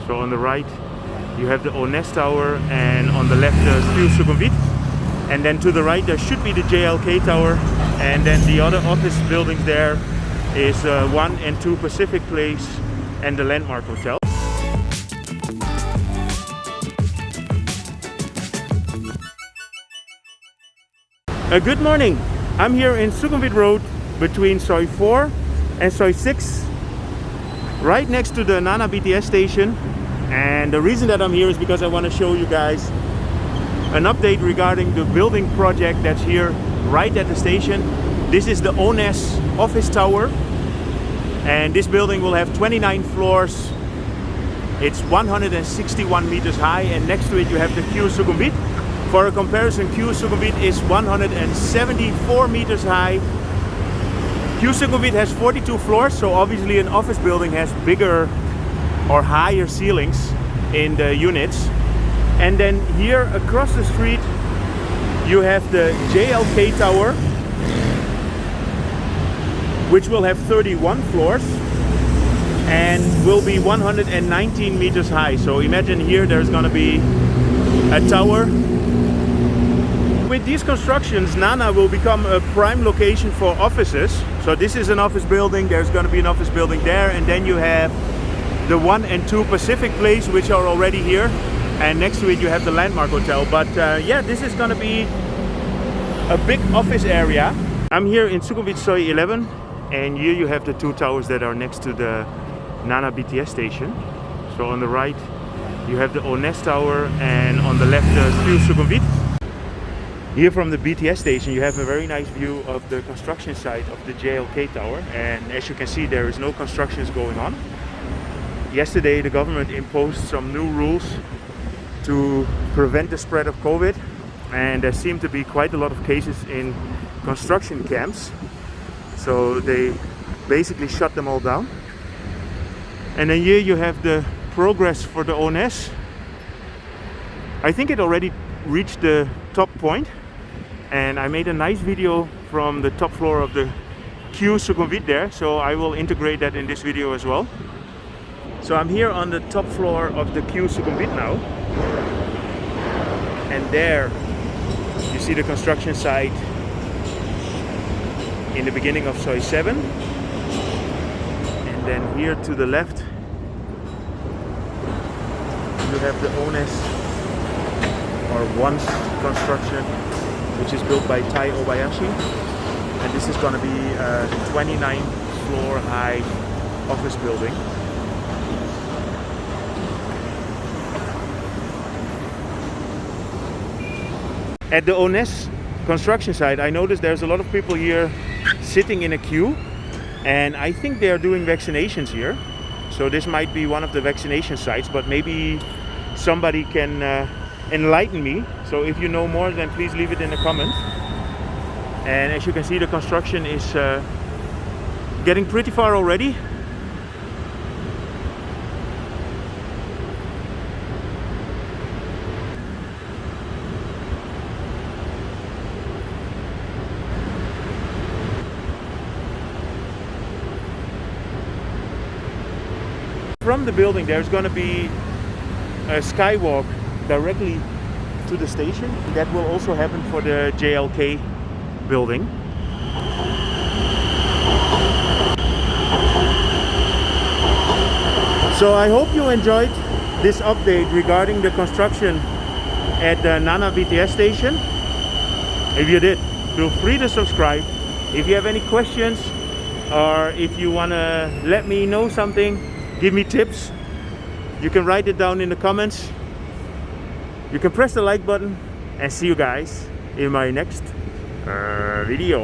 So on the right you have the O-NES Tower, and on the left the Q-Sukhumvit. And then to the right there should be the JLK Tower, and then the other office buildings there is 1 and 2 Pacific Place and the Landmark Hotel. Good morning. I'm here in Sukhumvit Road between Soi 4 and Soi 6, right next to the Nana BTS station. And the reason that I'm here is because I want to show you guys an update regarding the building project that's here right at the station. This is the O-NES office tower, and this building will have 29 floors. It's 161 meters high, and next to it you have the Q-Sukhumvit. For a comparison, Q-Sukhumvit is 174 meters high. Q-Sukhumvit has 42 floors, so obviously an office building has bigger or higher ceilings in the units. And then here across the street you have the JLK Tower, which will have 31 floors and will be 119 meters high. So imagine here there's going to be a tower. With these constructions, Nana will become a prime location for offices. So this is an office building, there's going to be an office building there, and then you have the 1 and 2 Pacific Place, which are already here, and next to it you have the Landmark Hotel. But yeah, this is going to be a big office area. I'm here in Sukhumvit Soi 11, and here you have the 2 towers that are next to the Nana BTS station. So on the right you have the O-NES Tower, and on the left the Q-Sukhumvit. Here from the BTS station you have a very nice view of the construction site of the JLK Tower, and as you can see there is no constructions going on. Yesterday the government imposed some new rules to prevent the spread of COVID, and there seem to be quite a lot of cases in construction camps, so they basically shut them all down. And then here you have the progress for the O-NES. I think it already reached the top point, and I made a nice video from the top floor of the Q-Sukhumvit there, so I will integrate that in this video as well. So I'm here on the top floor of the Q-Sukhumvit now, and there you see the construction site in the beginning of Soi 7, and then here to the left you have the O-NES or once construction, which is built by Tai Obayashi, and this is going to be a 29 floor high office building. At the O-NES construction site I noticed there's a lot of people here sitting in a queue, and I think they are doing vaccinations here. So this might be one of the vaccination sites, but maybe somebody can enlighten me. So if you know more, then please leave it in the comments. And as you can see, the construction is getting pretty far already. From the building there's going to be a skywalk directly to the station. That will also happen for the JLK building. So I hope you enjoyed this update regarding the construction at the Nana BTS station. If you did, feel free to subscribe. If you have any questions, or if you want to let me know something, give me tips, you can write it down in the comments. You can press the like button, and see you guys in my next video.